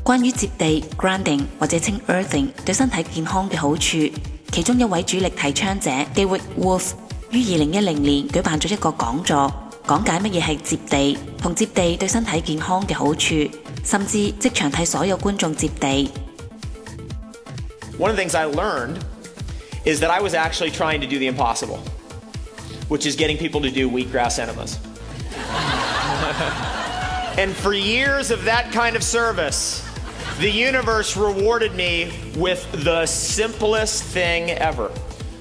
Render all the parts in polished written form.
關於接地 grounding 或者稱 earthing 對身體健康嘅好處，其中一位主力提倡者 David Wolf 於2010年舉辦咗一個講座，講解乜嘢係接地同接地對身體健康嘅好處，甚至即場替所有觀眾接地。One of the things I learned is that I was actually trying to do the impossible, which is getting people to do wheatgrass enemas. And for years of that kind of service, the universe rewarded me with the simplest thing ever.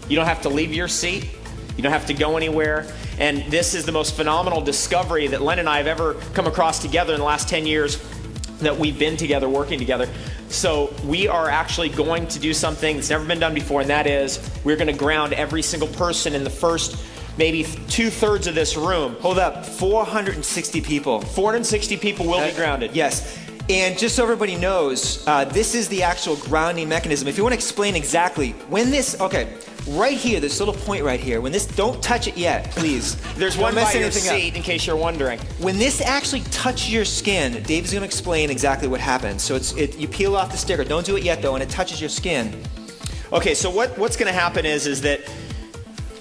You don't have to leave your seat. You don't have to go anywhere. And this is the most phenomenal discovery that Len and I have ever come across together in the last 10 years that we've been together, working together. So we are actually going to do something that's never been done before, and that is we're going to ground every single person in the first maybe 2/3 of this room. Hold up, 460 people. 460 people will be grounded. Yes. And just so everybody knows, this is the actual grounding mechanism. If you want to explain exactly, when this, okay, right here, this little point right here, when this, don't touch it yet, please. There's one by your seat in case you're wondering. When this actually touches your skin, Dave's going to explain exactly what happens. So you peel off the sticker. Don't do it yet, though, and it touches your skin. Okay, so what's going to happen is that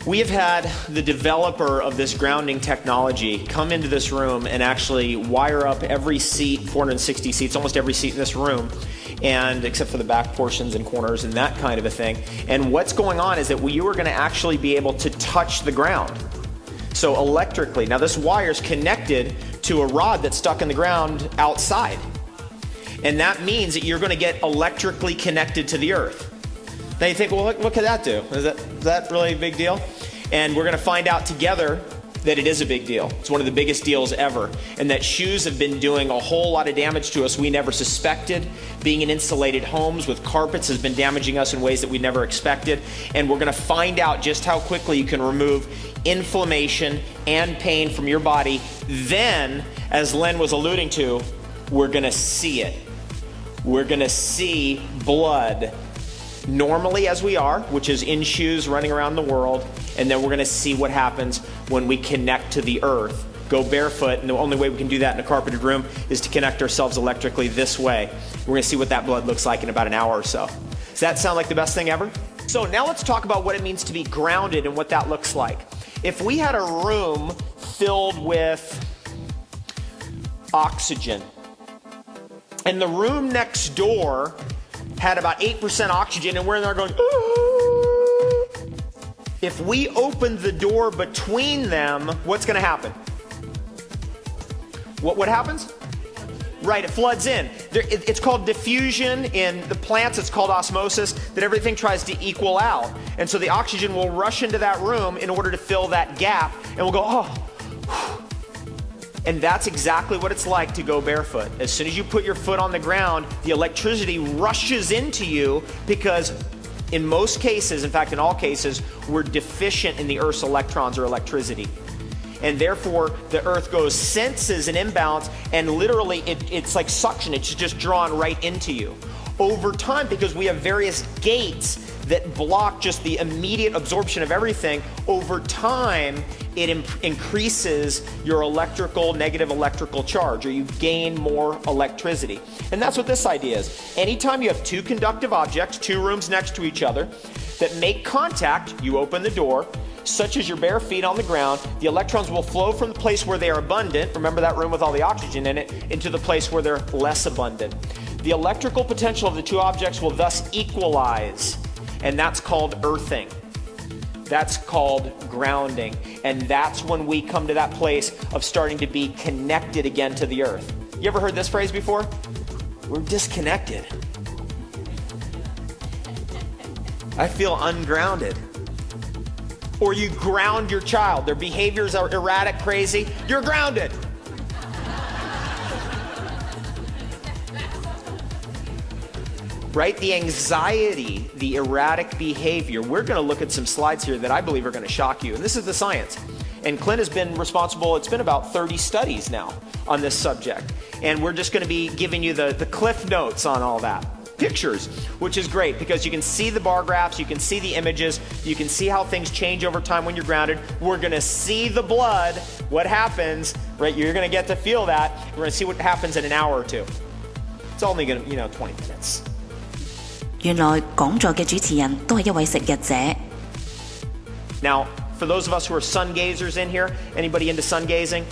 we have had the developer of this grounding technology come into this room and actually wire up every seat, 460 seats, almost every seat in this room, and except for the back portions and corners and that kind of a thing. And what's going on is that you are going to actually be able to touch the ground. So electrically, now this wire is connected to a rod that's stuck in the ground outside. And that means that you're going to get electrically connected to the earth. Now you think, well, what could that do? Is that really a big deal? And we're going to find out together that it is a big deal. It's one of the biggest deals ever. And that shoes have been doing a whole lot of damage to us we never suspected. Being in insulated homes with carpets has been damaging us in ways that we never expected. And we're going to find out just how quickly you can remove inflammation and pain from your body. Then, as Len was alluding to, we're going to see it. We're going to see blood normally as we are, which is in shoes running around the world, and then we're going to see what happens when we connect to the earth, go barefoot, and the only way we can do that in a carpeted room is to connect ourselves electrically this way. We're going to see what that blood looks like in about an hour or so. Does that sound like the best thing ever? So now let's talk about what it means to be grounded and what that looks like. If we had a room filled with oxygen, and the room next door had about 8% oxygen, and we're in there going, ooh. If we opened the door between them, what's going to happen? What happens? Right, it floods in. It's called diffusion. In the plants, it's called osmosis, that everything tries to equal out. And so the oxygen will rush into that room in order to fill that gap, and we'll go, oh. And that's exactly what it's like to go barefoot. As soon as you put your foot on the ground, the electricity rushes into you because in most cases, in fact in all cases, we're deficient in the Earth's electrons or electricity. And therefore, the Earth senses an imbalance, and literally it's like suction. It's just drawn right into you. Over time, because we have various gates that block just the immediate absorption of everything, over time, it increases your negative electrical charge, or you gain more electricity. And that's what this idea is. Anytime you have two conductive objects, two rooms next to each other, that make contact, you open the door, such as your bare feet on the ground, the electrons will flow from the place where they are abundant, remember that room with all the oxygen in it, into the place where they're less abundant. The electrical potential of the two objects will thus equalize, and that's called earthing. That's called grounding. And that's when we come to that place of starting to be connected again to the earth. You ever heard this phrase before? We're disconnected. I feel ungrounded. Or you ground your child. Their behaviors are erratic, crazy. You're grounded. Right? The anxiety, the erratic behavior. We're going to look at some slides here that I believe are going to shock you. And this is the science. And Clint has been responsible, it's been about 30 studies now on this subject. And we're just going to be giving you the cliff notes on all that. Pictures, which is great because you can see the bar graphs, you can see the images, you can see how things change over time when you're grounded. We're going to see the blood, what happens, right? You're going to get to feel that. We're going to see what happens in an hour or two. It's only going to, 20 minutes. 原來講座嘅主持人都係一位食日者。Now, for those of us who are sun gazers in here, anybody into sun gazing?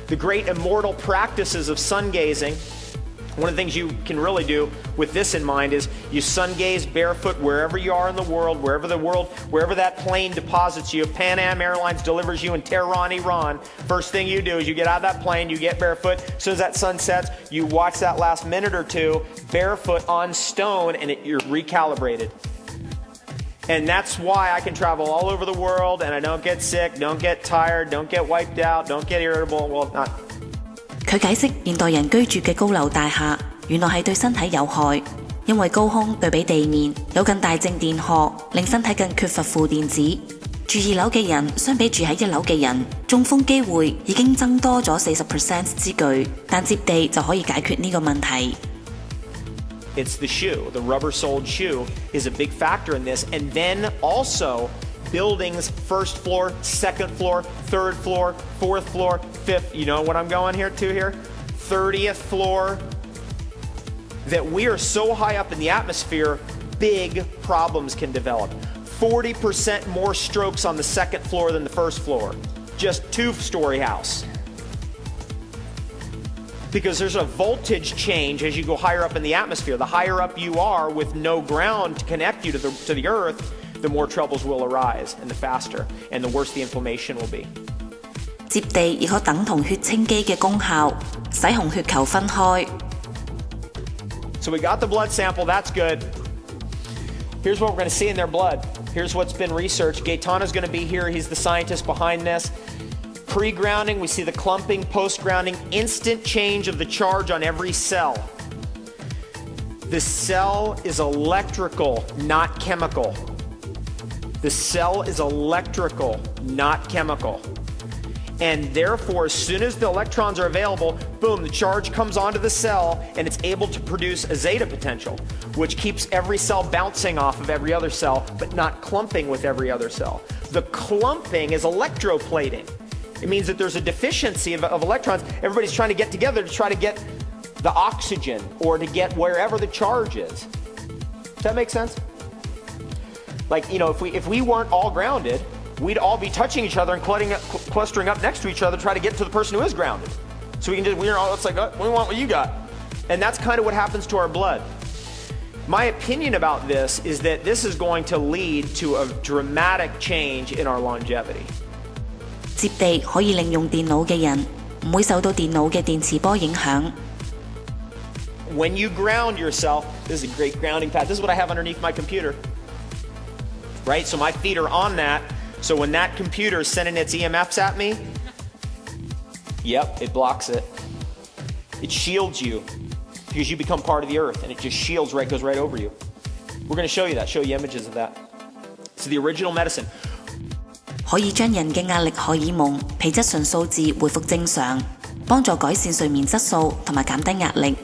The great immortal practices of sun gazing, one of the things you can really do with this in mind is you sun gaze barefoot wherever you are in the world, wherever that plane deposits you. If Pan Am Airlines delivers you in Tehran, Iran, first thing you do is you get out of that plane, you get barefoot. As soon as that sun sets, you watch that last minute or two barefoot on stone, and you're recalibrated. And that's why I can travel all over the world, and I don't get sick, don't get tired, don't get wiped out, don't get irritable. Well, not. 佢解釋現代人居住嘅高樓大廈原來係對身體有害，因為高空對比地面有更大靜電荷，令身體更缺乏負電子。住2樓嘅人相比住喺1樓嘅人，中風機會已經增多咗40% 之巨，但接地就可以解決呢個問題。It's the shoe. The rubber-soled shoe is a big factor in this. And then also buildings, first floor, second floor, third floor, fourth floor, fifth. You know what I'm going here to here? 30th floor. That we are so high up in the atmosphere, big problems can develop. 40% more strokes on the second floor than the first floor. Just 2-story house. Because there's a voltage change as you go higher up in the atmosphere. The higher up you are with no ground to connect you to the earth, the more troubles will arise and the faster, and the worse the inflammation will be. 接地亦可等同血清機嘅功效，使紅血球分開。So we got the blood sample, that's good. Here's what we're going to see in their blood. Here's what's been researched. Gaetano's going to be here. He's the scientist behind this. Pre-grounding, we see the clumping. Post-grounding, instant change of the charge on every cell. The cell is electrical, not chemical. The cell is electrical, not chemical. And therefore, as soon as the electrons are available, boom, the charge comes onto the cell and it's able to produce a zeta potential, which keeps every cell bouncing off of every other cell, but not clumping with every other cell. The clumping is electroplating. It means that there's a deficiency of electrons. Everybody's trying to get together to try to get the oxygen or to get wherever the charge is. Does that make sense? Like, if we weren't all grounded, we'd all be touching each other and clustering up next to each other to try to get to the person who is grounded. So it's like, we want what you got. And that's kind of what happens to our blood. My opinion about this is that this is going to lead to a dramatic change in our longevity. 接地可以令用電腦嘅人唔會受到電腦嘅電磁波影響。When you ground yourself, this is a great grounding pad. This is what I have underneath my computer. Right? So my feet are on that. So when that computer is sending its EMFs at me, yep, it blocks it. It shields you because you become part of the earth, and it just goes right over you. We're going to show you images of that. It's the original medicine. 可以將人嘅壓力荷爾蒙、皮質醇數字回復正常，幫助改善睡眠質素同埋減低壓力，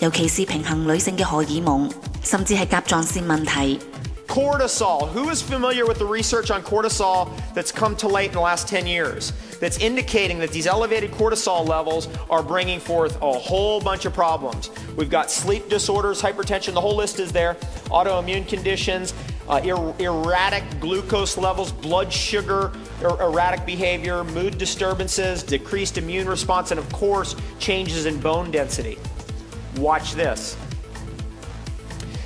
尤其是平衡女性嘅荷爾蒙，甚至係甲狀腺問題。Cortisol. Who is familiar with the research on cortisol that's come to light in the last 10 years? That's indicating that these elevated cortisol levels are bringing forth a whole bunch of problems. We've got sleep disorders, hypertension, the whole list is there, autoimmune conditions, erratic glucose levels, blood sugar, erratic behavior, mood disturbances, decreased immune response, and of course, changes in bone density. Watch this.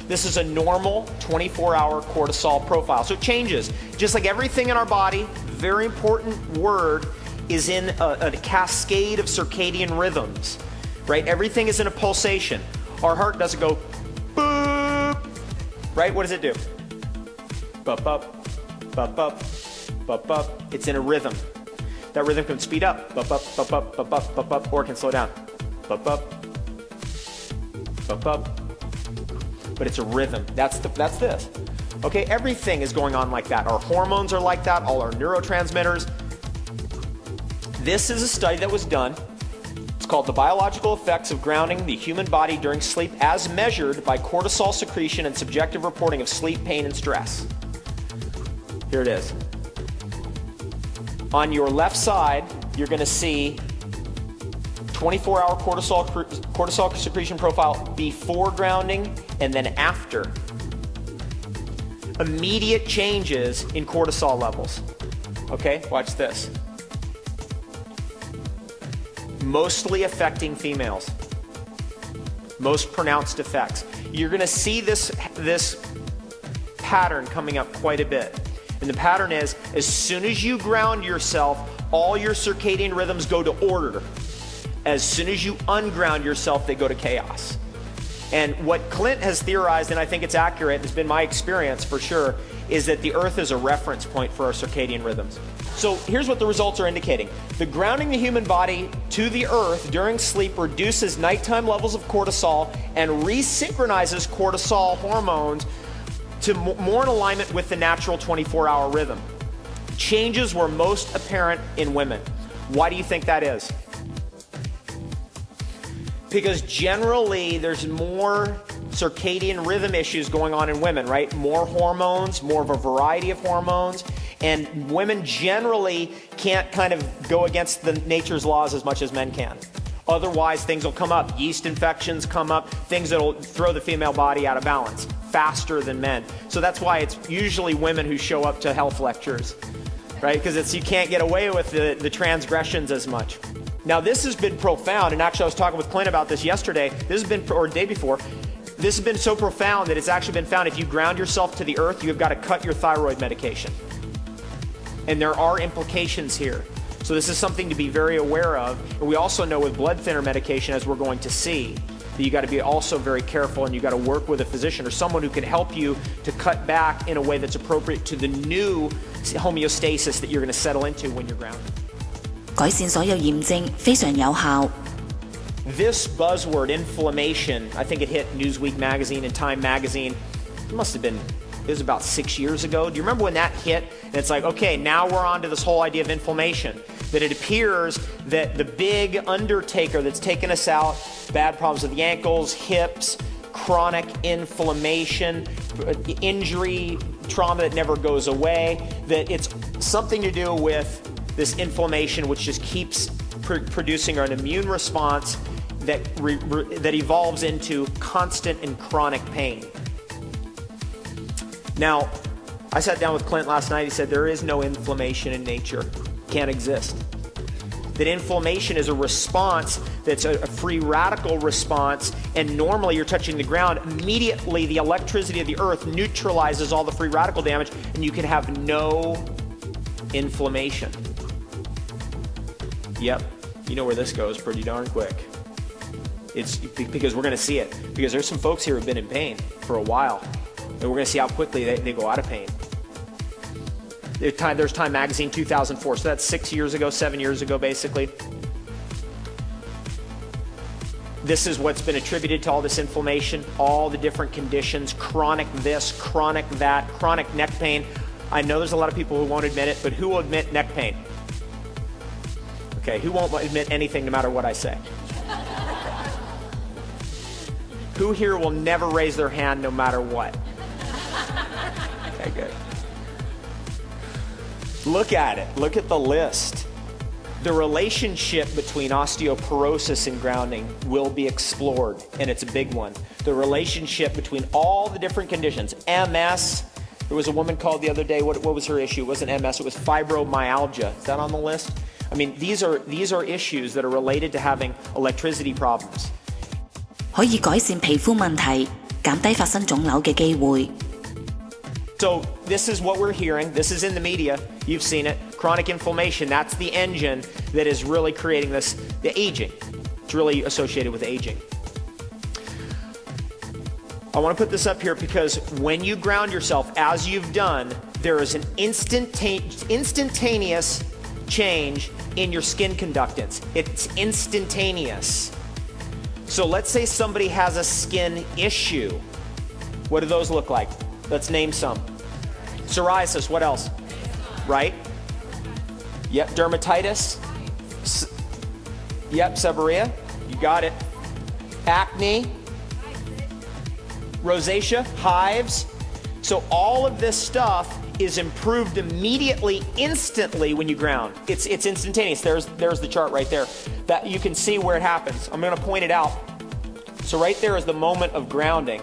This is a normal 24-hour cortisol profile. So it changes. Just like everything in our body, very important word is in a cascade of circadian rhythms, right? Everything is in a pulsation. Our heart doesn't go boop, right? What does it do? Bup, bup, bup, bup, bup, bup. It's in a rhythm. That rhythm can speed up, bup, bup, bup, bup, bup, bup, bup, bup, or it can slow down. Bup, bup, bup, bup. But it's a rhythm. That's this. Okay, everything is going on like that. Our hormones are like that, all our neurotransmitters. This is a study that was done. It's called The Biological Effects of Grounding the Human Body During Sleep as Measured by Cortisol Secretion and Subjective Reporting of Sleep, Pain, and Stress. Here it is. On your left side, you're going to see 24-hour cortisol secretion profile before grounding and then after. Immediate changes in cortisol levels. Okay, watch this. Mostly affecting females. Most pronounced effects. You're going to see this pattern coming up quite a bit. And the pattern is, as soon as you ground yourself, all your circadian rhythms go to order. As soon as you unground yourself, they go to chaos. And what Clint has theorized, and I think it's accurate, it's been my experience for sure, is that the earth is a reference point for our circadian rhythms. So here's what the results are indicating. The grounding the human body to the earth during sleep reduces nighttime levels of cortisol and resynchronizes cortisol hormones to more in alignment with the natural 24-hour rhythm. Changes were most apparent in women. Why do you think that is? Because generally there's more circadian rhythm issues going on in women, right? More hormones, more of a variety of hormones, and women generally can't kind of go against the nature's laws as much as men can. Otherwise, things will come up. Yeast infections come up, things that'll throw the female body out of balance faster than men. So that's why it's usually women who show up to health lectures, right? Because you can't get away with the transgressions as much. Now, this has been profound, and actually I was talking with Clint about this yesterday. This has been, or the day before, this has been so profound that it's actually been found if you ground yourself to the earth, you've got to cut your thyroid medication. And there are implications here. So this is something to be very aware of. And we also know with blood thinner medication, as we're going to see, that you got to be also very careful, and you got to work with a physician or someone who can help you to cut back in a way that's appropriate to the new homeostasis that you're going to settle into when you're grounded. 改善所有炎症非常有效。 This buzzword, inflammation, I think it hit Newsweek magazine and Time magazine. It was about 6 years ago. Do you remember when that hit? And it's like, okay, now we're on to this whole idea of inflammation. That it appears that the big undertaker that's taken us out, bad problems with the ankles, hips, chronic inflammation, injury, trauma that never goes away, that it's something to do with this inflammation, which just keeps producing an immune response that evolves into constant and chronic pain. Now, I sat down with Clint last night. He said there is no inflammation in nature. Can't exist. That inflammation is a response that's a free radical response, and normally you're touching the ground. Immediately, the electricity of the earth neutralizes all the free radical damage, and you can have no inflammation. Yep, you know where this goes pretty darn quick. It's because we're going to see it. Because there's some folks here who have been in pain for a while, and we're going to see how quickly they go out of pain. There's Time Magazine 2004, so that's 6 years ago, 7 years ago, basically. This is what's been attributed to all this inflammation, all the different conditions, chronic this, chronic that, chronic neck pain. I know there's a lot of people who won't admit it, but who will admit neck pain? Okay, who won't admit anything no matter what I say? Who here will never raise their hand no matter what? Okay, good. Look at it. Look at the list. The relationship between osteoporosis and grounding will be explored, and it's a big one. The relationship between all the different conditions. MS. There was a woman called the other day. What was her issue? It wasn't MS. It was fibromyalgia. Is that on the list? I mean, these are issues that are related to having electricity problems. 可以改善皮膚問題，減低發生腫瘤嘅機會。 So this is what we're hearing. This is in the media. You've seen it. Chronic inflammation. That's the engine that is really creating this, the aging. It's really associated with aging. I want to put this up here because when you ground yourself, as you've done, there is an instantaneous change in your skin conductance. It's instantaneous. So let's say somebody has a skin issue. What do those look like? Let's name some. Psoriasis, what else? Right? Yep, dermatitis. Yep, seborrhea. You got it. Acne. Rosacea, hives. So all of this stuff is improved immediately, instantly when you ground. It's instantaneous. There's the chart right there. That you can see where it happens. I'm going to point it out. So right there is the moment of grounding.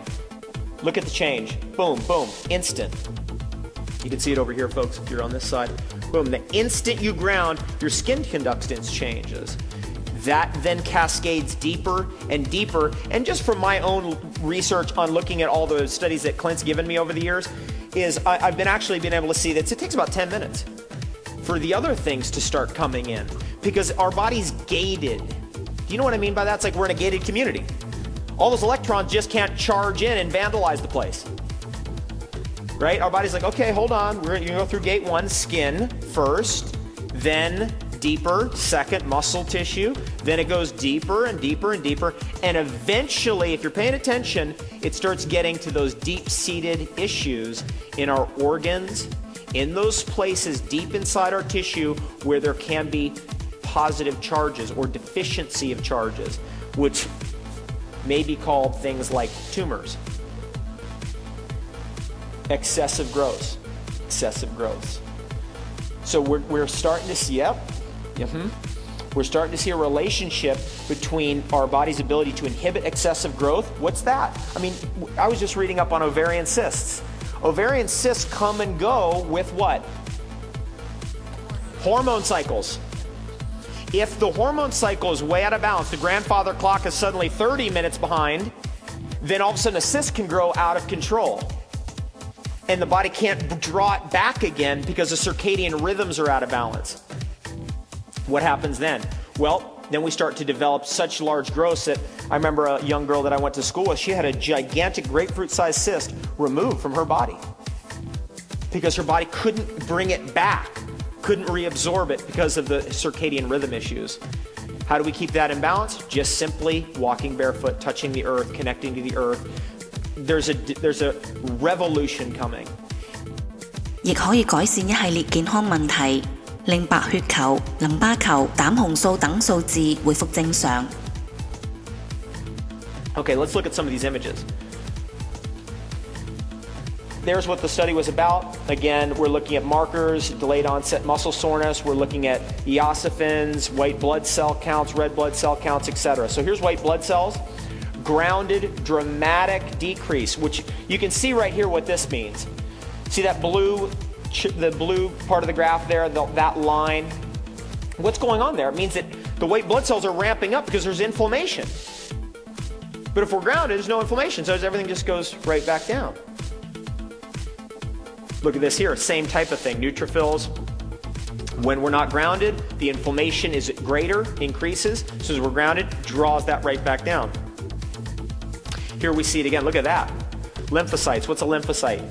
Look at the change. Boom, boom, instant. You can see it over here, folks, if you're on this side. Boom, the instant you ground, your skin conductance changes. That then cascades deeper and deeper. And just from my own research on looking at all the studies that Clint's given me over the years, is I've been able to see that it takes about 10 minutes for the other things to start coming in, because our body's gated. Do you know what I mean by that? It's like we're in a gated community. All those electrons just can't charge in and vandalize the place. Right? Our body's like, okay, hold on. You're going to go through gate 1, skin first, then deeper, second, muscle tissue. Then it goes deeper and deeper and deeper. And eventually, if you're paying attention, it starts getting to those deep-seated issues in our organs, in those places deep inside our tissue where there can be positive charges or deficiency of charges, which may be called things like tumors. Excessive growth. So we're starting to see, we're starting to see a relationship between our body's ability to inhibit excessive growth. What's that? I mean, I was just reading up on ovarian cysts. Ovarian cysts come and go with what? Hormone cycles. If the hormone cycle is way out of balance, the grandfather clock is suddenly 30 minutes behind, then all of a sudden a cyst can grow out of control. And the body can't draw it back again because the circadian rhythms are out of balance. What happens then? Well, then we start to develop such large growths that I remember a young girl that I went to school with, she had a gigantic grapefruit-sized cyst removed from her body because her body couldn't bring it back, couldn't reabsorb it because of the circadian rhythm issues. How do we keep that in balance? Just simply walking barefoot, touching the earth, connecting to the earth. There's a revolution coming. 亦可以改善一系列健康問題，令白血球、淋巴球、膽紅素等數字恢復正常。Okay, let's look at some of these images. There's what the study was about. Again, we're looking at markers, delayed onset muscle soreness. We're looking at eosinophils, white blood cell counts, red blood cell counts, etc. So here's white blood cells. Grounded, dramatic decrease, which you can see right here what this means. See that the blue part of the graph there, that line? What's going on there? It means that the white blood cells are ramping up because there's inflammation. But if we're grounded, there's no inflammation, so everything just goes right back down. Look at this here, same type of thing, neutrophils. When we're not grounded, the inflammation is greater, increases, so as we're grounded, draws that right back down. Here we see it again. Look at that. Lymphocytes. What's a lymphocyte?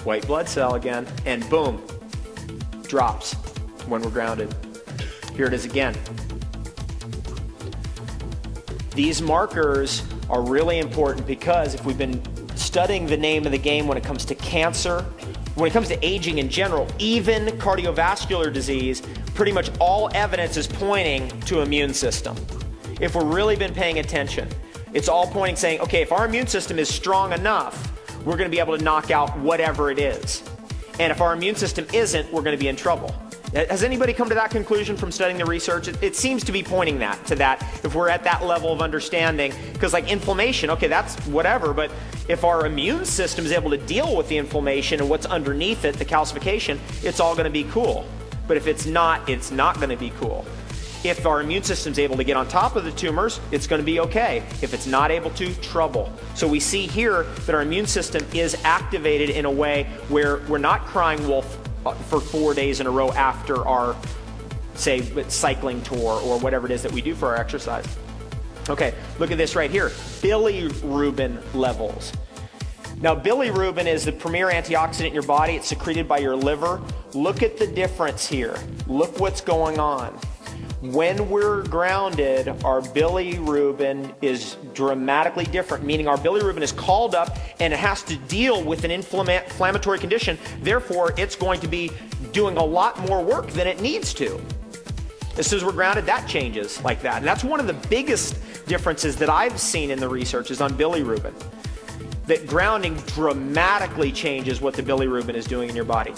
White blood cell again. And boom. Drops when we're grounded. Here it is again. These markers are really important because if we've been studying the name of the game when it comes to cancer, when it comes to aging in general, even cardiovascular disease, pretty much all evidence is pointing to immune system. If we've really been paying attention. It's all pointing, saying, okay, if our immune system is strong enough, we're going to be able to knock out whatever it is. And if our immune system isn't, we're going to be in trouble. Has anybody come to that conclusion from studying the research? It seems to be pointing to that, if we're at that level of understanding. Because like inflammation, okay, that's whatever, but if our immune system is able to deal with the inflammation and what's underneath it, the calcification, it's all going to be cool. But if it's not going to be cool. If our immune system is able to get on top of the tumors, it's going to be okay. If it's not able to, trouble. So we see here that our immune system is activated in a way where we're not crying wolf for 4 days in a row after our, say, cycling tour or whatever it is that we do for our exercise. Okay, look at this right here. Bilirubin levels. Now, bilirubin is the premier antioxidant in your body. It's secreted by your liver. Look at the difference here. Look what's going on. When we're grounded, our bilirubin is dramatically different, meaning our bilirubin is called up and it has to deal with an inflammatory condition. Therefore, it's going to be doing a lot more work than it needs to. As soon as we're grounded, that changes like that. And that's one of the biggest differences that I've seen in the research is on bilirubin. that grounding dramatically changes what the bilirubin is doing in your body.